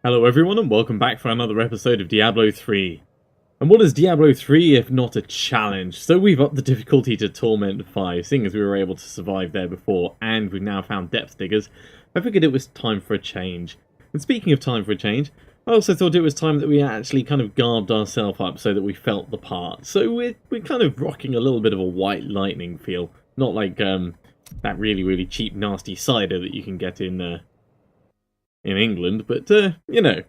Hello everyone and welcome back for another episode of Diablo 3. And what is Diablo 3 if not a challenge? So we've upped the difficulty to Torment 5, seeing as we were able to survive there before, and we've now found Depth Diggers. I figured it was time for a change. And speaking of time for a change, I also thought it was time that we actually kind of garbed ourselves up so that we felt the part. So we're kind of rocking a little bit of a White Lightning feel. Not like that really cheap nasty cider that you can get in England, but, you know,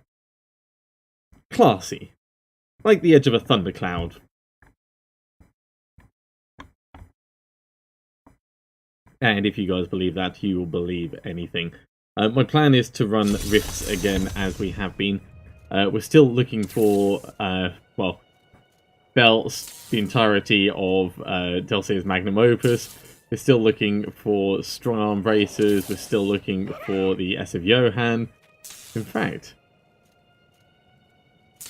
classy. Like the edge of a thundercloud. And if you guys believe that, you will believe anything. My plan is to run rifts again as we have been. We're still looking for, well, belts, the entirety of Delcea's magnum opus. We're still looking for strong arm bracers. We're still looking for the S of Johann. In fact,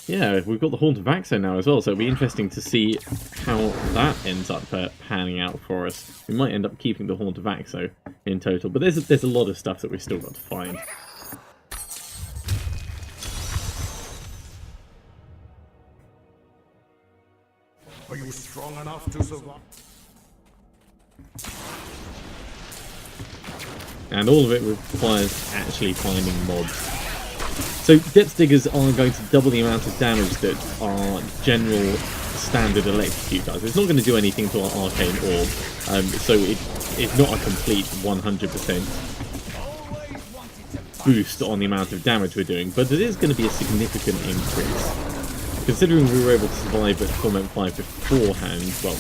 yeah, we've got the Haunt of Axo now as well, so it'll be interesting to see how that ends up panning out for us. We might end up keeping the Haunt of Axo in total, but there's a lot of stuff that we've still got to find. Are you strong enough to survive? And all of it requires actually finding mobs. So Depth Diggers are going to double the amount of damage that our general standard electrocute does. It's not going to do anything to our arcane orb, so it's not a complete 100% boost on the amount of damage we're doing, but it is going to be a significant increase. Considering we were able to survive at Torment 5 beforehand, well,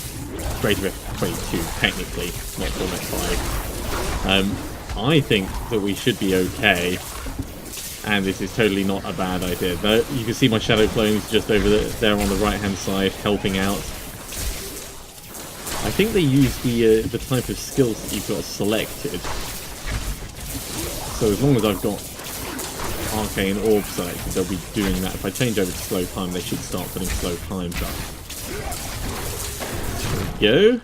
Greater F22 technically, not Torment 5, I think that we should be okay. And this is totally not a bad idea. You can see my shadow clones just over there on the right-hand side, helping out. I think they use the type of skills that you've got selected. So as long as I've got Arcane Orb selected, they'll be doing that. If I change over to slow time, they should start putting slow times up. There we go.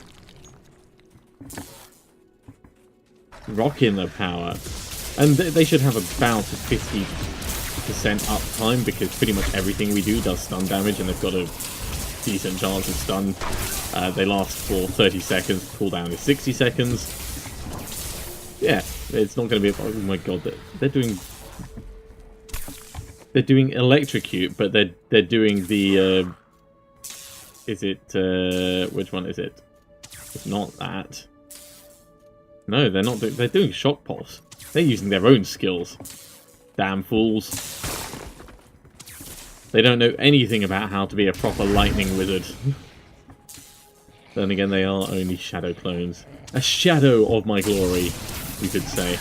Rocking the power. And they should have about a 50% uptime, because pretty much everything we do does stun damage, and they've got a decent chance of stun. They last for 30 seconds, cooldown is 60 seconds. Yeah, it's not going to be... Oh my god, they're doing electrocute, but they're doing the... is it... which one is it? It's not that. No, they're not. They're doing shock pulse. They're using their own skills. Damn fools. They don't know anything about how to be a proper lightning wizard. Then again, they are only shadow clones. A shadow of my glory, you could say.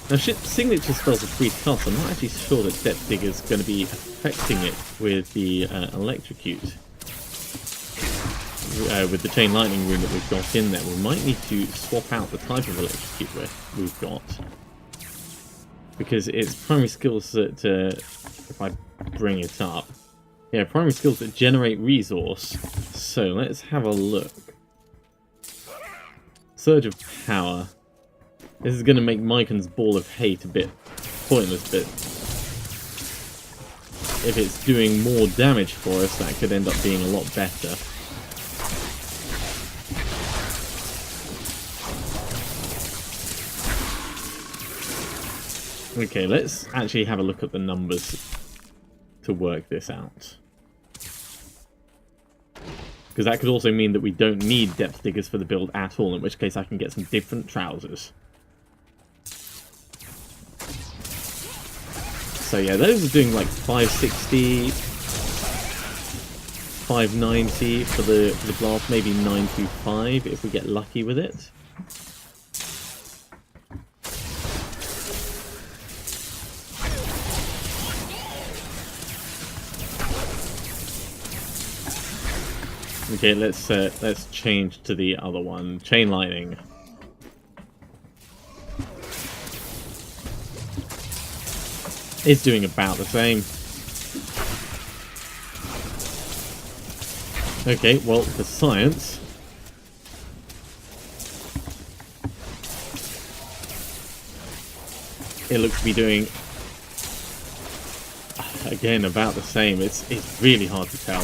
Now, signature spells are free to cast. I'm not actually sure that Depth Digger is going to be affecting it with the electrocute. With the Chain Lightning rune that we've got in there, we might need to swap out the type of electrocute we've got. Because it's primary skills that, if I bring it up, yeah, primary skills that generate resource. So let's have a look. Surge of Power. This is going to make Mycon's Ball of Hate a bit pointless, but if it's doing more damage for us, that could end up being a lot better. Okay, let's actually have a look at the numbers to work this out. Because that could also mean that we don't need Depth Diggers for the build at all, in which case I can get some different trousers. So yeah, those are doing like 560, 590 for the blast, maybe 925 if we get lucky with it. Okay, let's change to the other one, Chain Lightning. It's doing about the same. Okay, well, for science... it looks to be doing... again, about the same. It's really hard to tell.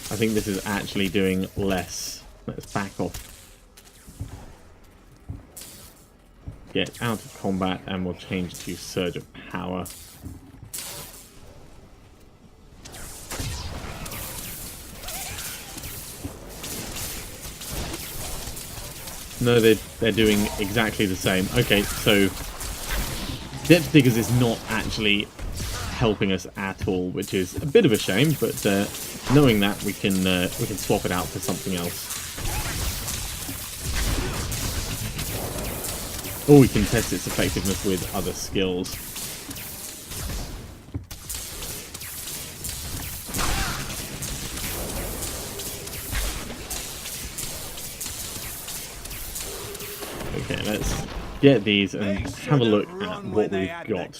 I think this is actually doing less. Let's back off. Get out of combat and we'll change to Surge of Power. No, they're doing exactly the same. Okay, so Depth Diggers is not actually helping us at all, which is a bit of a shame, but knowing that we can swap it out for something else. Or we can test its effectiveness with other skills. Okay, let's get these and have a look at what we've got.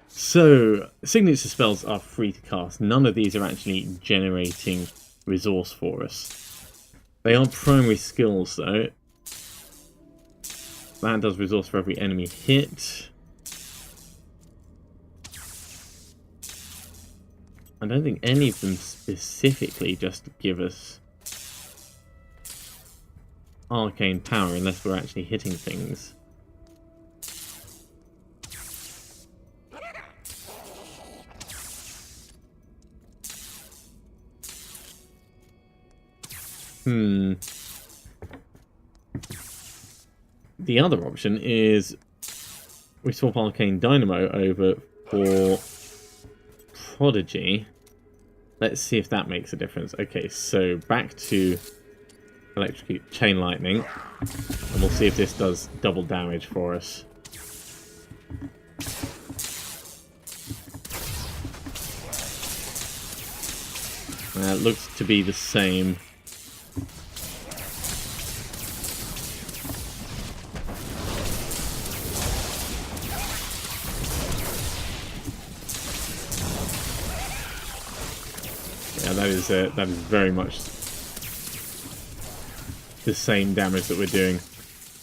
So, signature spells are free to cast. None of these are actually generating resource for us. They are primary skills though. That does resource for every enemy hit. I don't think any of them specifically just give us arcane power unless we're actually hitting things. The other option is we swap Arcane Dynamo over for Prodigy. Let's see if that makes a difference. Okay, so back to Electrocute Chain Lightning, and we'll see if this does double damage for us. It looks to be the same. That is very much the same damage that we're doing.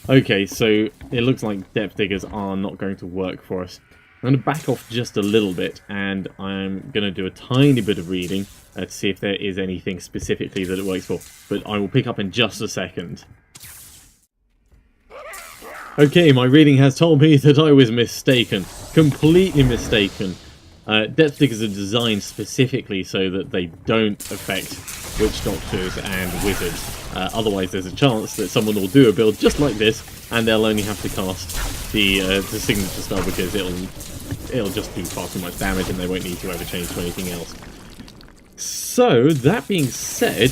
Okay, so it looks like Depth Diggers are not going to work for us. I'm going to back off just a little bit, and I'm going to do a tiny bit of reading to see if there is anything specifically that it works for. But I will pick up in just a second. Okay, my reading has told me that I was mistaken. Completely mistaken. Depth Diggers are designed specifically so that they don't affect Witch Doctors and Wizards. Otherwise there's a chance that someone will do a build just like this and they'll only have to cast the signature spell because it'll just do far too much damage and they won't need to ever change to anything else. So, that being said,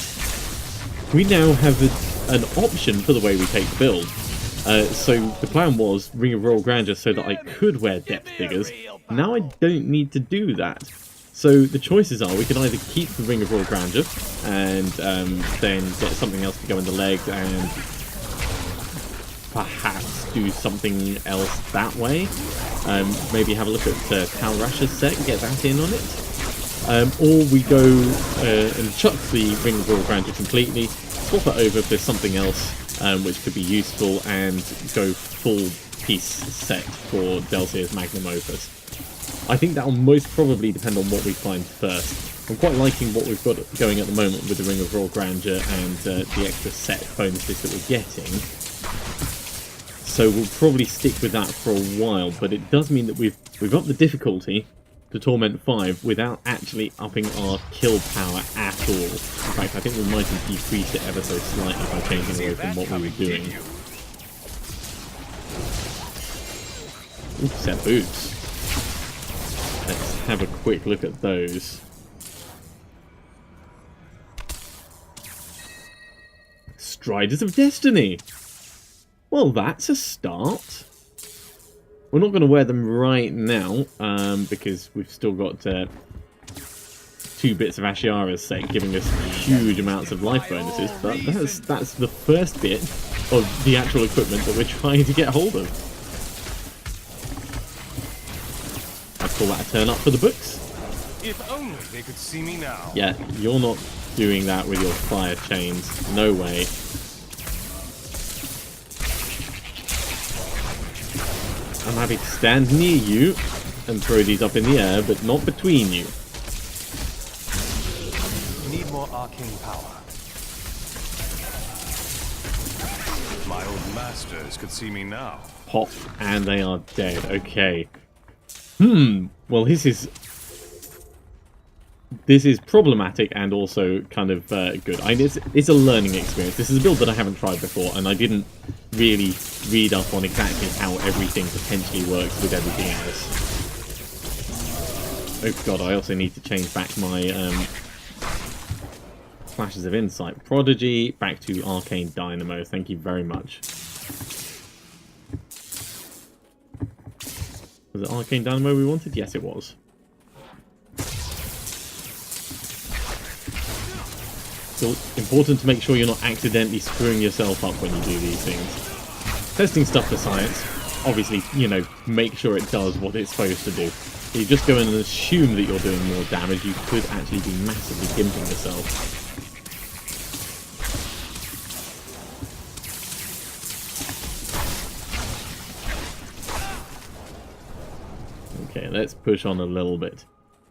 we now have an option for the way we take the build. So the plan was Ring of Royal Grandeur so that I could wear Depth Diggers. Now I don't need to do that. So the choices are we can either keep the Ring of Royal Grandeur and then get something else to go in the legs and perhaps do something else that way. Maybe have a look at Tal Rasha's set and get that in on it. Or we go and chuck the Ring of Royal Grandeur completely, swap it over for something else which could be useful, and go full piece set for Delcia's Magnum Opus. I think that will most probably depend on what we find first. I'm quite liking what we've got going at the moment with the Ring of Royal Grandeur and the extra set bonuses that we're getting. So we'll probably stick with that for a while, but it does mean that we've upped the difficulty to Torment 5 without actually upping our kill power at all. In fact, I think we might have decreased it ever so slightly by changing away from what we were doing. Ooh, set boots. Let's have a quick look at those. Striders of Destiny! Well, that's a start. We're not going to wear them right now, because we've still got 2 bits of Ashiara's set, giving us huge amounts of life bonuses, but that's the first bit of the actual equipment that we're trying to get hold of. I call that a turn up for the books. If only they could see me now. Yeah, you're not doing that with your fire chains. No way. I'm happy to stand near you and throw these up in the air, but not between you. Need more arcane power. My old masters could see me now. Pop, and they are dead. Okay. Well, this is problematic and also kind of good. It's a learning experience. This is a build that I haven't tried before, and I didn't really read up on exactly how everything potentially works with everything else. Oh god, I also need to change back my flashes of insight. Prodigy, back to Arcane Dynamo. Thank you very much. Was it Arcane Dynamo we wanted? Yes, it was. So important to make sure you're not accidentally screwing yourself up when you do these things. Testing stuff for science, obviously, you know, make sure it does what it's supposed to do. If you just go in and assume that you're doing more damage, you could actually be massively gimping yourself. Okay, let's push on a little bit.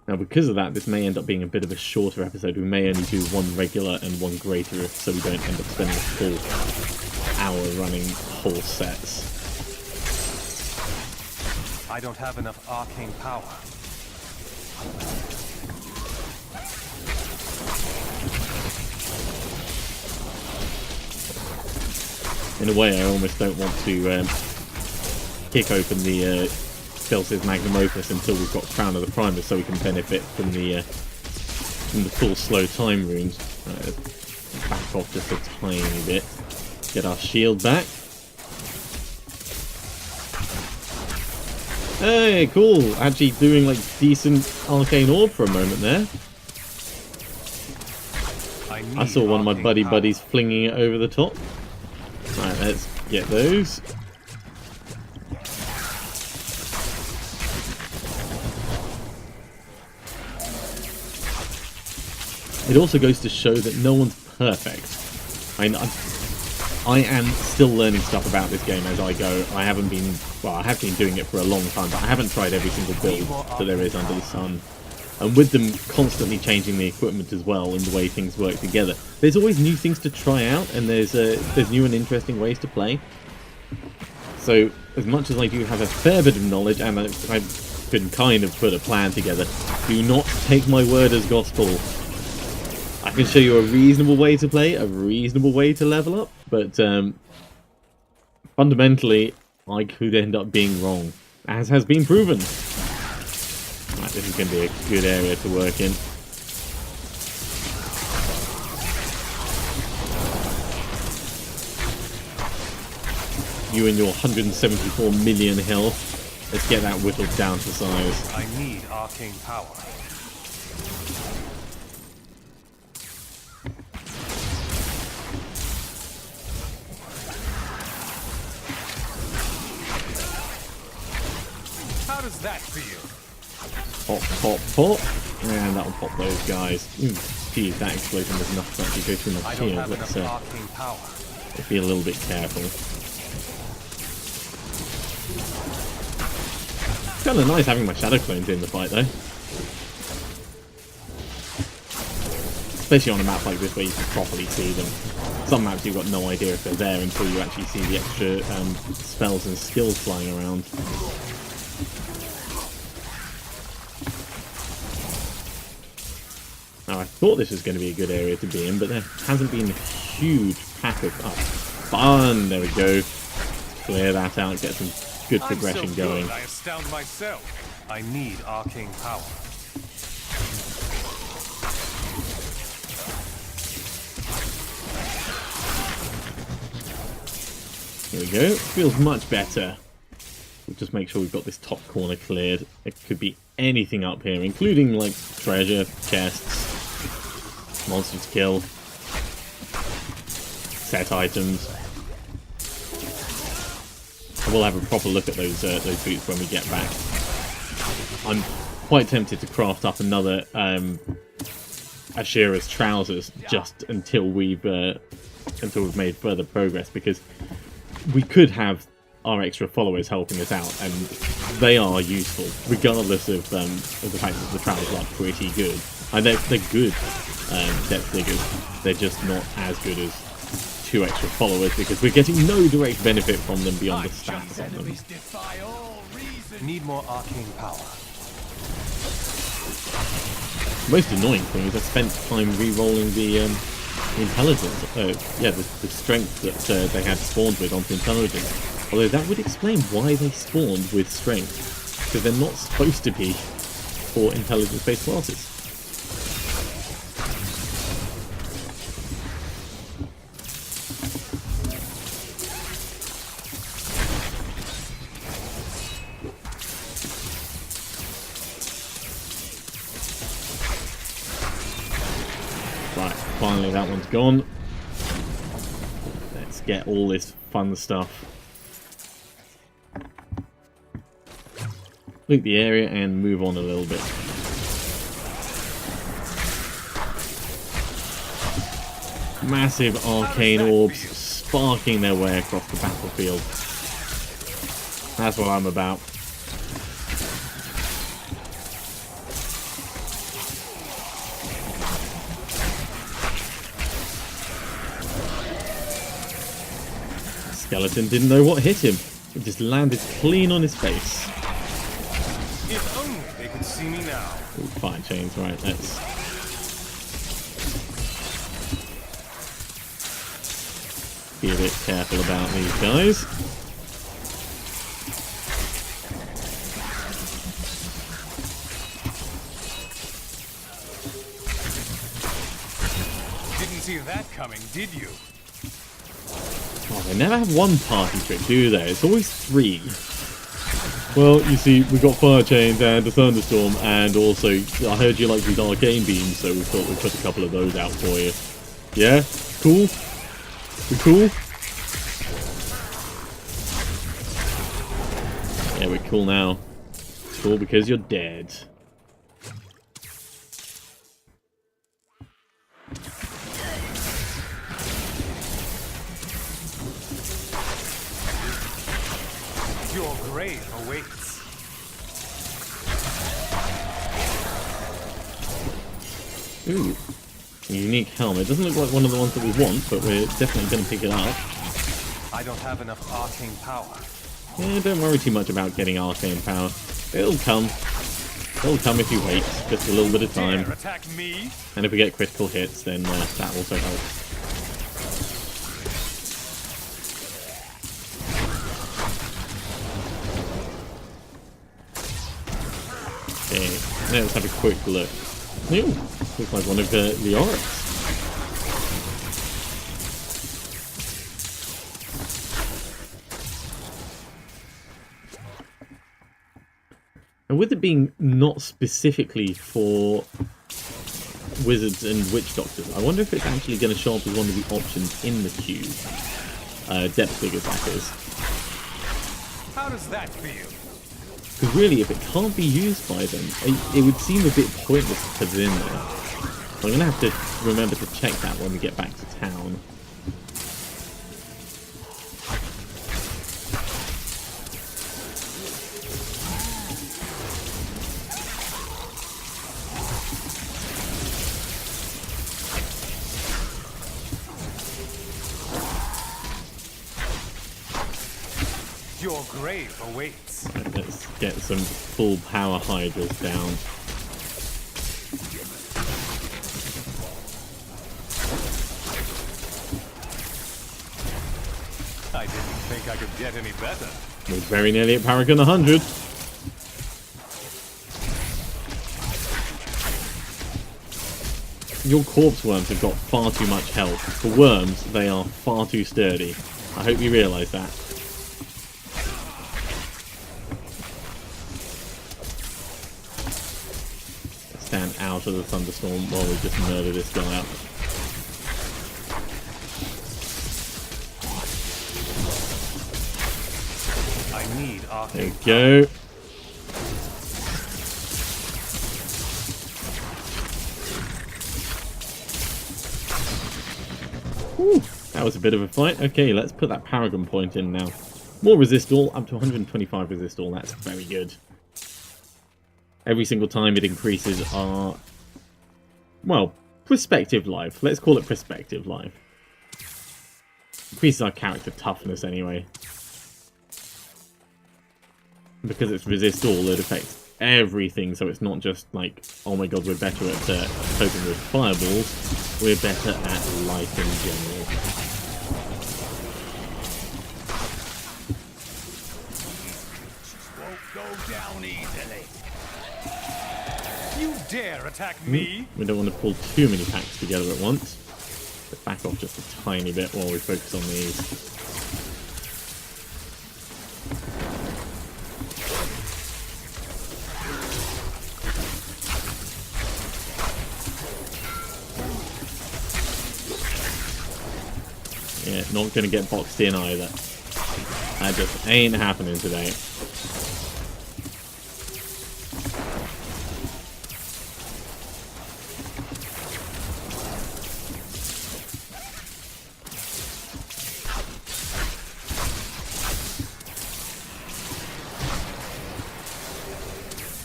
Now, because of that, this may end up being a bit of a shorter episode. We may only do one regular and one greater, so we don't end up spending a full hour running whole sets. I don't have enough arcane power. In a way, I almost don't want to kick open the Celsius Magnum Opus until we've got Crown of the Primus, so we can benefit from the full slow time runes. Back off just a tiny bit. Get our shield back. Hey, cool! Actually doing like decent arcane orb for a moment there. I saw one of my buddies flinging it over the top. Alright, let's get those. It also goes to show that no one's perfect. I am still learning stuff about this game as I go. I haven't been, well, I have been doing it for a long time, but I haven't tried every single build that there is under the sun. And with them constantly changing the equipment as well and the way things work together, there's always new things to try out, and there's new and interesting ways to play. So as much as I do have a fair bit of knowledge, and I can kind of put a plan together, do not take my word as gospel. I can show you a reasonable way to play, a reasonable way to level up, but fundamentally, I could end up being wrong, as has been proven. Right, this is going to be a good area to work in. You and your 174 million health, let's get that whittled down to size. I need arcane power. How does that feel? Pop, pop, pop. And that'll pop those guys. Geez, that explosion was enough to actually go through my shield. Let's be a little bit careful. It's kind of nice having my shadow clones in the fight, though. Especially on a map like this where you can properly see them. Some maps you've got no idea if they're there until you actually see the extra spells and skills flying around. Now, I thought this was going to be a good area to be in, but there hasn't been a huge pack of... Oh, fun! There we go. Clear that out, get some good progression going. I astound myself. I need arcane power. There we go. Feels much better. We'll just make sure we've got this top corner cleared. It could be anything up here, including like treasure, chests, monsters to kill, set items. And we'll have a proper look at those boots when we get back. I'm quite tempted to craft up another Ashira's trousers just until we've made further progress, because we could have our extra followers helping us out, and they are useful regardless of the fact that the trousers are pretty good. And they're good depth diggers. They're just not as good as 2 extra followers, because we're getting no direct benefit from them beyond the stats on them. Need more arcane power. The most annoying thing is I spent time re-rolling the intelligence, the strength that they had spawned with onto intelligence. Although that would explain why they spawned with strength, because they're not supposed to be for intelligence-based classes. Right, finally that one's gone. Let's get all this fun stuff. Loot the area and move on a little bit. Massive arcane orbs sparking their way across the battlefield. That's what I'm about. Skeleton didn't know what hit him. It just landed clean on his face. If only they could see me now. Ooh, fire chains, right, let's... be a bit careful about these guys. Didn't see that coming, did you? Oh, they never have one party trick, do they? It's always 3. Well, you see, we've got fire chains and a thunderstorm, and also, I heard you like these arcane beams, so we thought we'd put a couple of those out for you. Yeah? Cool? We cool? Yeah, we're cool now. Cool because you're dead. Your grave awaits. Ooh. A unique helmet. Doesn't look like one of the ones that we want, but we're definitely going to pick it up. I don't have enough arcane power. Yeah, don't worry too much about getting arcane power. It'll come. It'll come if you wait. Just a little bit of time. Dare attack me? And if we get critical hits, then that also helps. Okay, let's have a quick look. Ooh, looks like one of the oryx. And with it being not specifically for wizards and witch doctors, I wonder if it's actually going to show up as one of the options in the queue. Depth diggers, that is. How does that feel? Because really, if it can't be used by them, it would seem a bit pointless to put it in there. So I'm going to have to remember to check that when we get back to town. Your grave awaits. Let's get some full power hydras down. I didn't think I could get any better. We're very nearly at Paragon 100. Your corpse worms have got far too much health. For worms, they are far too sturdy. I hope you realise that. get out of the thunderstorm while we just murder this guy up. I need There arcane we go. Whew, that was a bit of a fight. Okay, let's put that Paragon point in now. More resist all, up to 125 resist all. That's very good. Every single time it increases our, well, prospective life. Let's call it prospective life. Increases our character toughness anyway. Because it's resist all, it affects everything, so it's not just like, oh my god, we're better at coping with fireballs, we're better at life in general. won't go down easily. You dare attack me? We don't want to pull too many packs together at once. But back off just a tiny bit while we focus on these. Yeah, not going to get boxed in either. That just ain't happening today.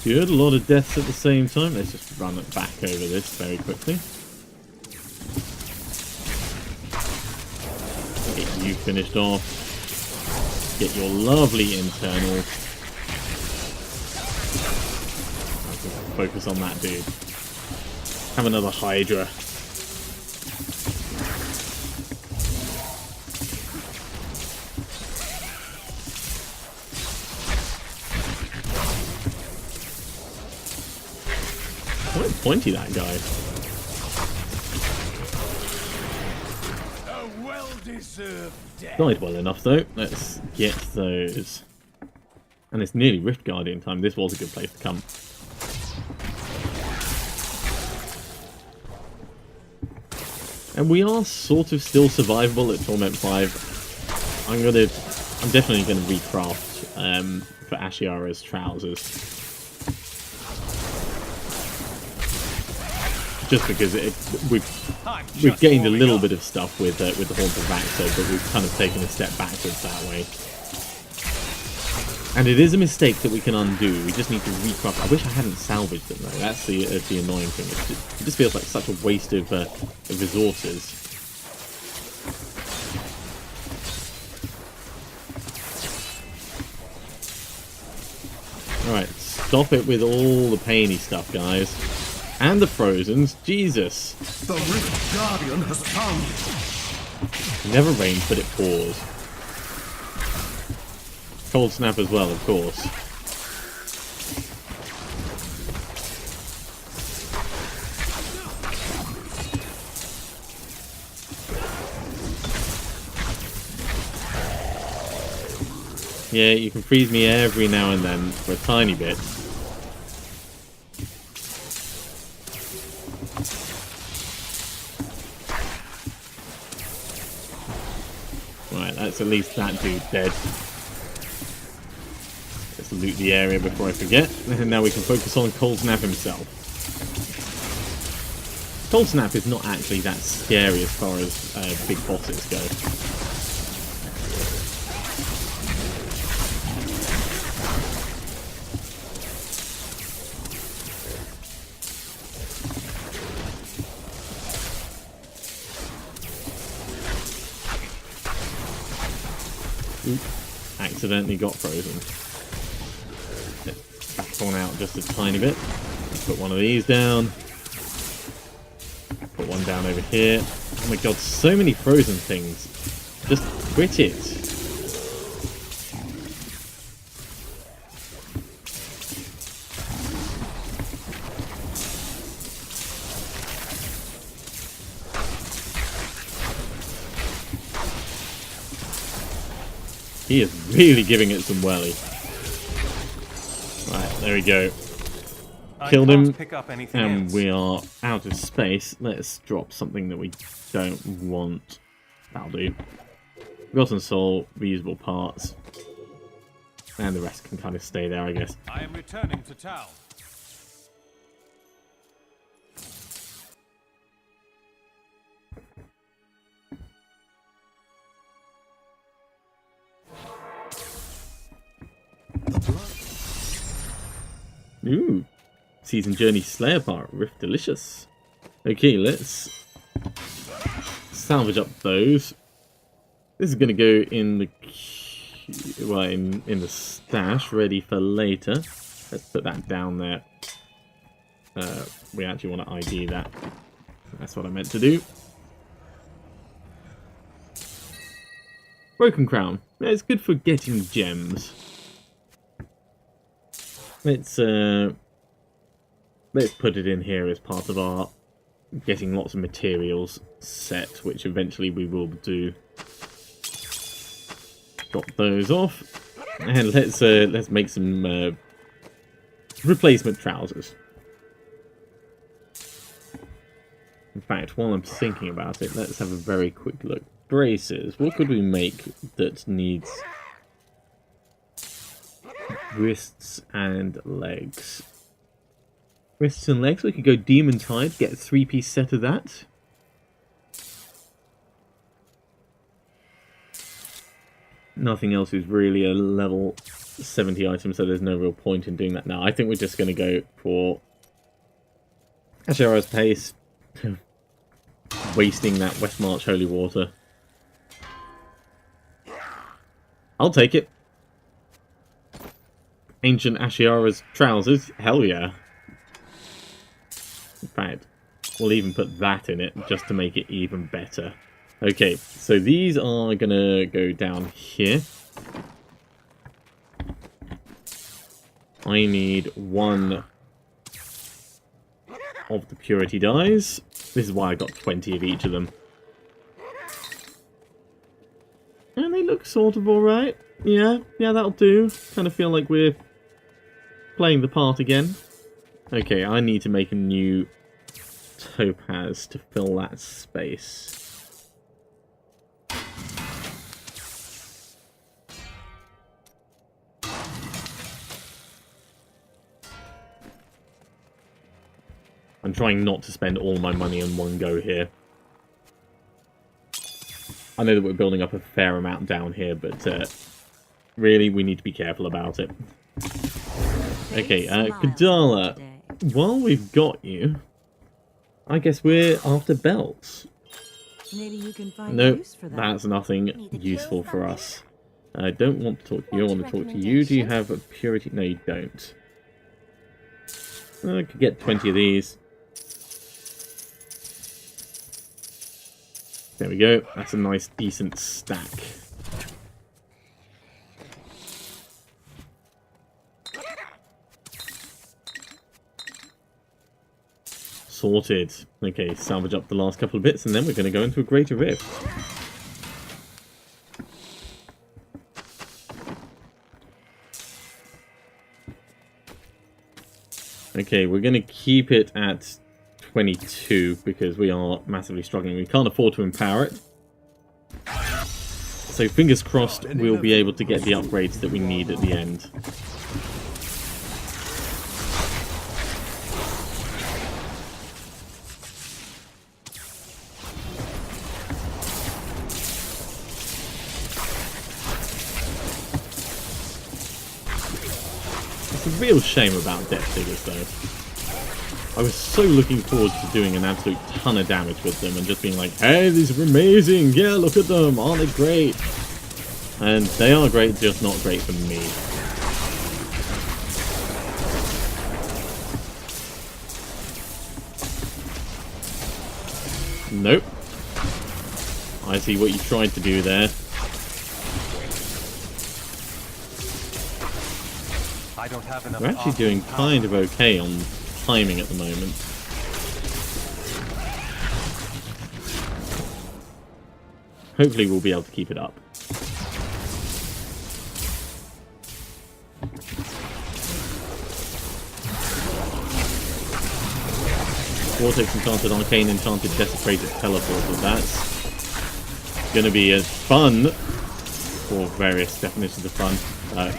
Good, a lot of deaths at the same time. Let's just run it back over this very quickly. Get you finished off. Get your lovely internal. Focus on that dude. Have another Hydra. Quite pointy, that guy. A well-deserved death. Died well enough though. Let's get those. And it's nearly Rift Guardian time. This was a good place to come. And we are sort of still survivable at Torment 5. I'm definitely gonna recraft for Ashiara's trousers. Just because we've gained a little bit of stuff with the Haunt of Vaxo, but we've kind of taken a step backwards that way. And it is a mistake that we can undo. We just need to recraft. I wish I hadn't salvaged them though. That's the annoying thing. It just feels like such a waste of resources. Alright, stop it with all the painy stuff, guys. And the Frozens. Jesus. The Rift Guardian has found It never rains, but it pours. Cold Snap as well, of course. Yeah, you can freeze me every now and then for a tiny bit. Right, that's at least that dude dead. Let's loot the area before I forget. And now we can focus on Cold Snap himself. Cold Snap is not actually that scary as far as big bosses go. Oop, accidentally got frozen. Back on out just a tiny bit. Put one of these down. Put one down over here. Oh my god, so many frozen things. Just quit it. He is really giving it some welly. Right, there we go. killed can't him, pick up anything and else. we are out of space. Let's drop something that we don't want. That'll do. Forgotten Soul, reusable parts, and the rest can kind of stay there, I guess. I am returning to town. Ooh, Season Journey Slayer part, Rift Delicious. Okay, let's salvage up those. This is going to go in the in the stash, ready for later. Let's put that down there. We actually want to ID that. That's what I meant to do. Broken Crown. Yeah, it's good for getting gems. Let's put it in here as part of our getting lots of materials set, which eventually we will do. Drop those off, and let's make some replacement trousers. In fact, while I'm thinking about it, let's have a very quick look. Braces. What could we make that needs wrists and legs? Wrists and legs. We could go Demon Tide, get a 3-piece set of that. Nothing else is really a level 70 item, so there's no real point in doing that now. I think we're just going to go for Ashera's Pace, wasting that West March Holy Water. I'll take it. Ancient Ashiara's Trousers, hell yeah. In fact, we'll even put that in it just to make it even better. Okay, so these are gonna go down here. I need one of the purity dyes. This is why I got 20 of each of them. And they look sort of alright. Yeah, that'll do. Kind of feel like we're playing the part again. Okay, I need to make a new topaz to fill that space. I'm trying not to spend all my money in one go here. I know that we're building up a fair amount down here, but really, we need to be careful about it. Okay, Kadala, while we've got you, I guess we're after belts. Maybe you can find Nope, use for that. that's nothing useful for us. I don't want to talk to you, I want to talk to you. Do you have a purity? No, you don't. I could get 20 of these. There we go. That's a nice, decent stack. Sorted. Okay, salvage up the last couple of bits, and then we're going to go into a greater rift. Okay, we're going to keep it at 22 because we are massively struggling. We can't afford to empower it. So fingers crossed we'll be able to get the upgrades that we need at the end. It's a real shame about Death Figures though. I was so looking forward to doing an absolute ton of damage with them and just being like, hey, these are amazing, yeah, look at them, aren't they great? And they are great, just not great for me. Nope. I see what you tried to do there. I don't have enough. We're actually doing kind of okay on timing at the moment. Hopefully we'll be able to keep it up. Vortex Enchanted, Arcane Enchanted, Desecrated, Teleported. That's going to be a fun, or various definitions of fun,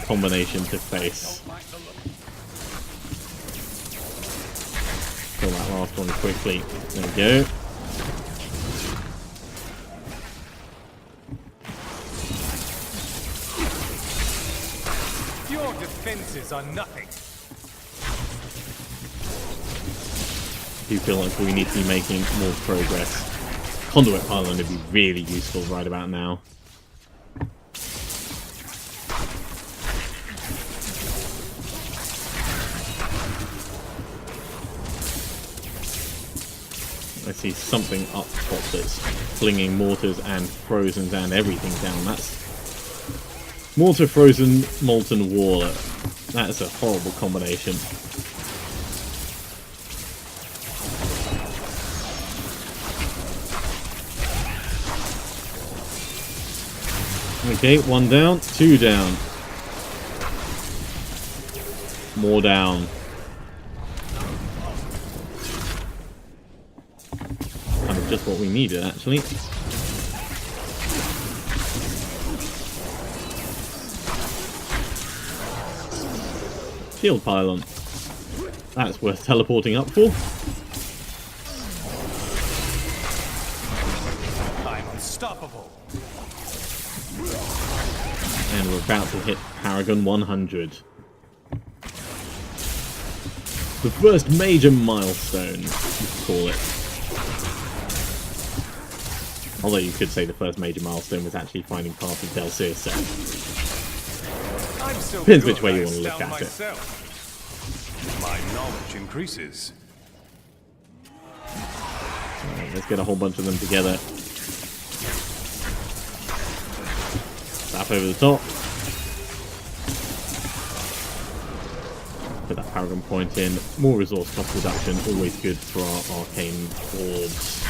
combination to face. Kill that last one quickly. There we go. Your defenses are nothing. I do feel like we need to be making more progress. Conduit Pylon would be really useful right about now. I see something up top that's flinging mortars and frozens and everything down. That's mortar, frozen, molten water. That's a horrible combination. Okay, 1 down, 2 down. More down. Kind of just what we needed, actually. Shield pylon. That's worth teleporting up for. I'm unstoppable. And we're about to hit Paragon 100. The first major milestone, you could call it. Although you could say the first major milestone was actually finding part of Del Circe. I'm so Depends good which way you I want to look astound at it. myself. My knowledge increases. Alright, let's get a whole bunch of them together. Zap over the top. Put that Paragon point in. More resource cost reduction, always good for our arcane orbs.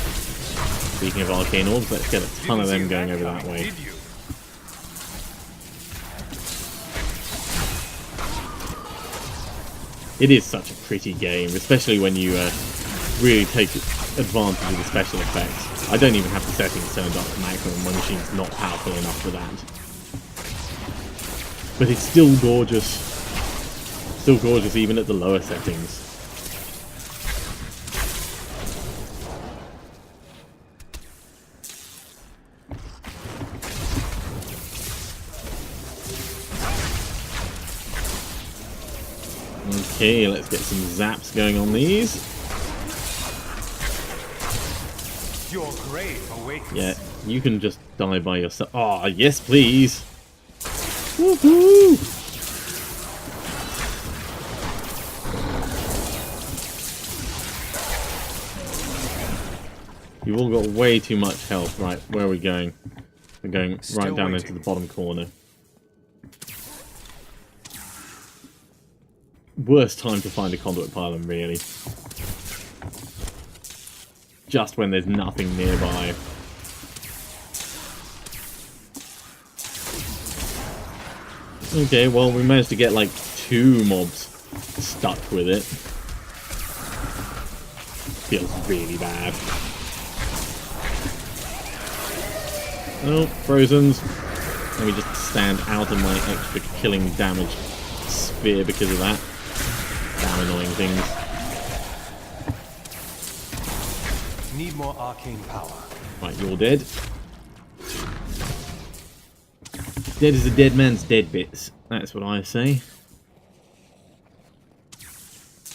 Speaking of arcane orbs, let's get a ton of them going over that way. Did you? It is such a pretty game, especially when you really take advantage of the special effects. I don't even have the settings turned up to maximum. My machine's not powerful enough for that. But it's still gorgeous. Still gorgeous even at the lower settings. Okay, let's get some zaps going on these. Your grave awaits. Yeah, you can just die by yourself. Oh, yes, please. Woohoo! You've all got way too much health. Right, where are we going? We're going Still right down waiting. into the bottom corner. Worst time to find a conduit pylon, really. Just when there's nothing nearby. Okay, well, we managed to get like 2 mobs stuck with it. Feels really bad. Oh, Frozens. Let me just stand out of my extra killing damage sphere because of that. Damn annoying things. Need more arcane power. Right, you're dead. Dead as a dead man's dead bits. That's what I say.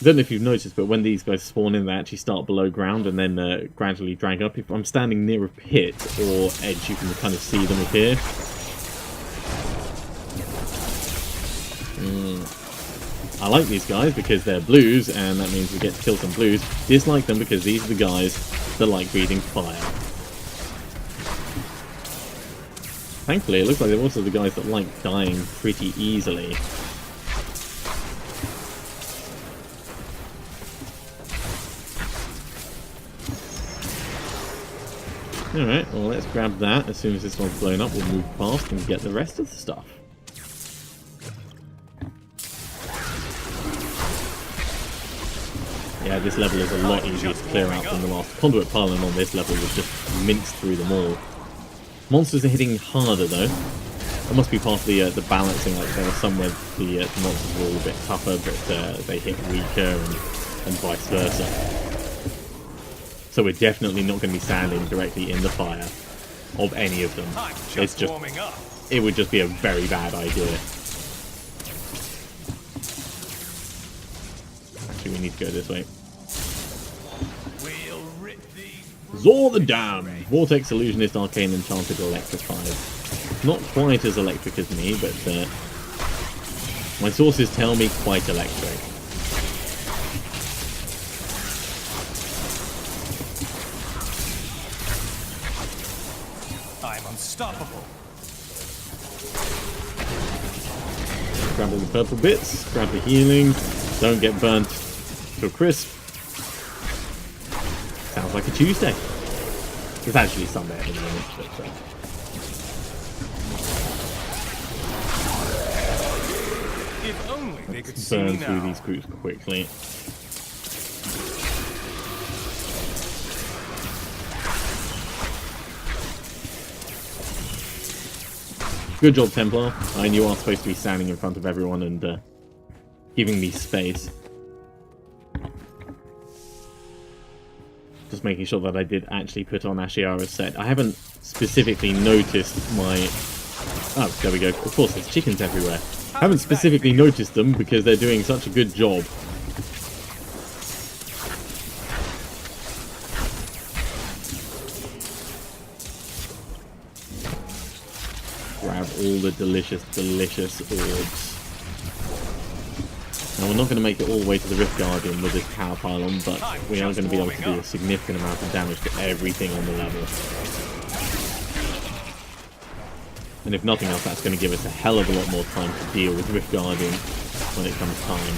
I don't know if you've noticed, but when these guys spawn in, they actually start below ground and then gradually drag up. If I'm standing near a pit or edge, you can kind of see them appear. I like these guys because they're blues, and that means we get to kill some blues. Dislike them because these are the guys that like breathing fire. Thankfully, it looks like they're also the guys that like dying pretty easily. Alright, well let's grab that. As soon as this one's blown up, we'll move past and get the rest of the stuff. Yeah, this level is a lot easier to clear out than the last. Conduit Pylon on this level was just minced through them all. Monsters are hitting harder though. That must be part of the balancing. Like there are somewhere the monsters were all a bit tougher, but they hit weaker and vice versa. So we're definitely not going to be standing directly in the fire of any of them. It's just, it would just be a very bad idea. Actually, we need to go this way. Zor the Dam! Vortex, Illusionist, Arcane, Enchanted, Electrified. Not quite as electric as me, but my sources tell me quite electric. I'm unstoppable. Grab all the purple bits, grab the healing, don't get burnt to a crisp. Sounds like a Tuesday. It's actually Sunday at the moment, but If only they could see me burn now. through these groups quickly. Good job, Templar. I knew I was supposed to be standing in front of everyone and giving me space. Just making sure that I did actually put on Ashiara's set. I haven't specifically noticed my... Oh, there we go. Of course, there's chickens everywhere. I haven't specifically noticed them because they're doing such a good job. Grab all the delicious, delicious orbs. Now, we're not going to make it all the way to the Rift Guardian with this power pylon, but we are going to be able to do a significant amount of damage to everything on the level. And if nothing else, that's going to give us a hell of a lot more time to deal with Rift Guardian when it comes time.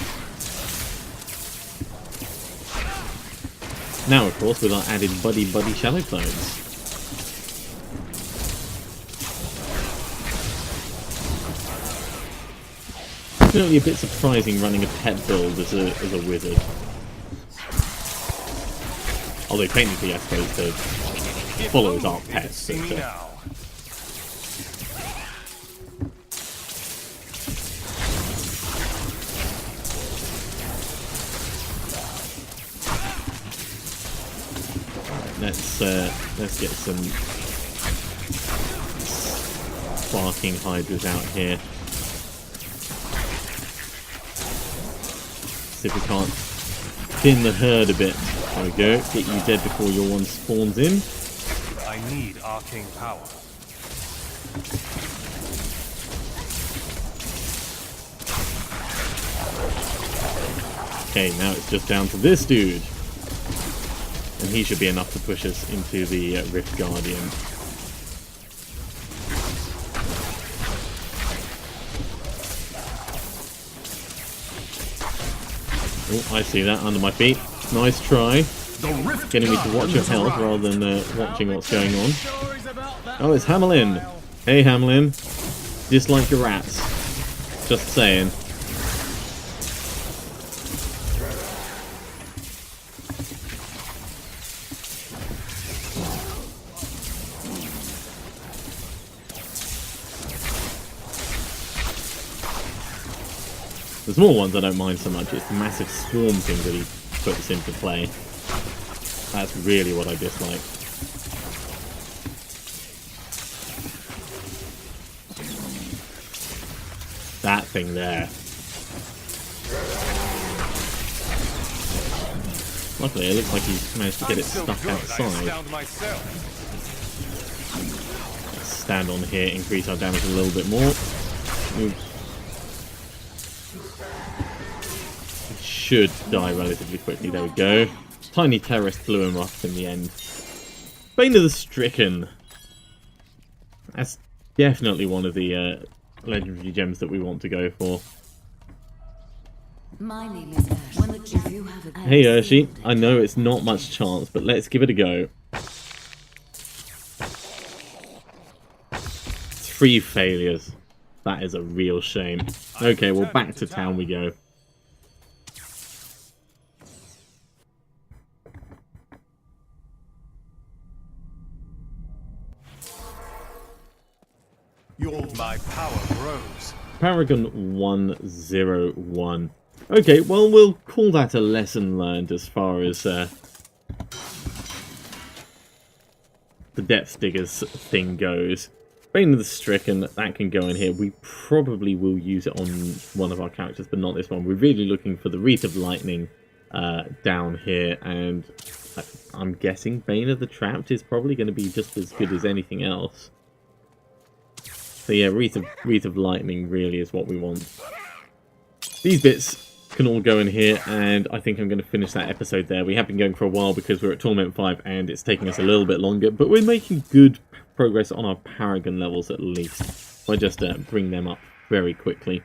Now, of course, with our added Buddy Shadow Clones. Definitely a bit surprising running a pet build as a wizard. Although technically I suppose the followers aren't pets, but let's get some sparking hydras out here. See if we can't thin the herd a bit. There we go. Get you dead before your one spawns in. I need arcane power. Okay, now it's just down to this dude. And he should be enough to push us into the Rift Guardian. Oh, I see that under my feet. Nice try. Getting me to watch your health rather than watching what's going on. Oh, it's Hamelin. Hey, Hamelin. Dislike your rats. Just saying. The small ones I don't mind so much, it's the massive swarm thing that he puts into play. That's really what I dislike. That thing there. Luckily it looks like he's managed to get it stuck outside. Let's stand on here, increase our damage a little bit more. Oops. Should die relatively quickly. There we go. Tiny terrorist blew him off in the end. Bane of the Stricken. That's definitely one of the legendary gems that we want to go for. My name is Ash. If you have a Hey Urshi, I know it's not much chance, but let's give it a go. 3 failures. That is a real shame. Okay, well back to town we go. My power grows. Paragon 101. Okay, well, we'll call that a lesson learned as far as the Depth Diggers thing goes. Bane of the Stricken, that can go in here. We probably will use it on one of our characters, but not this one. We're really looking for the Wreath of Lightning down here, and I'm guessing Bane of the Trapped is probably going to be just as good as anything else. So yeah, Wreath of Lightning really is what we want. These bits can all go in here, and I think I'm going to finish that episode there. We have been going for a while because we're at Torment 5 and it's taking us a little bit longer, but we're making good progress on our Paragon levels at least. If I just bring them up very quickly.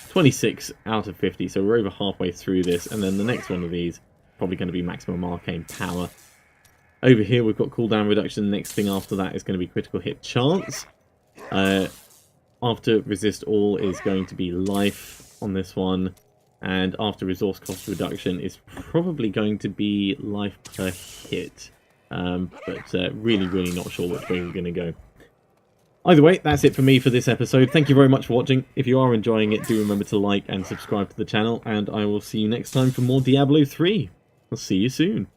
26 out of 50, so we're over halfway through this, and then the next one of these probably going to be maximum arcane power. Over here we've got cooldown reduction. The next thing after that is going to be critical hit chance. After resist all is going to be life on this one. And after resource cost reduction is probably going to be life per hit. But really not sure which way we're going to go. Either way, that's it for me for this episode. Thank you very much for watching. If you are enjoying it, do remember to like and subscribe to the channel. And I will see you next time for more Diablo 3. I'll see you soon.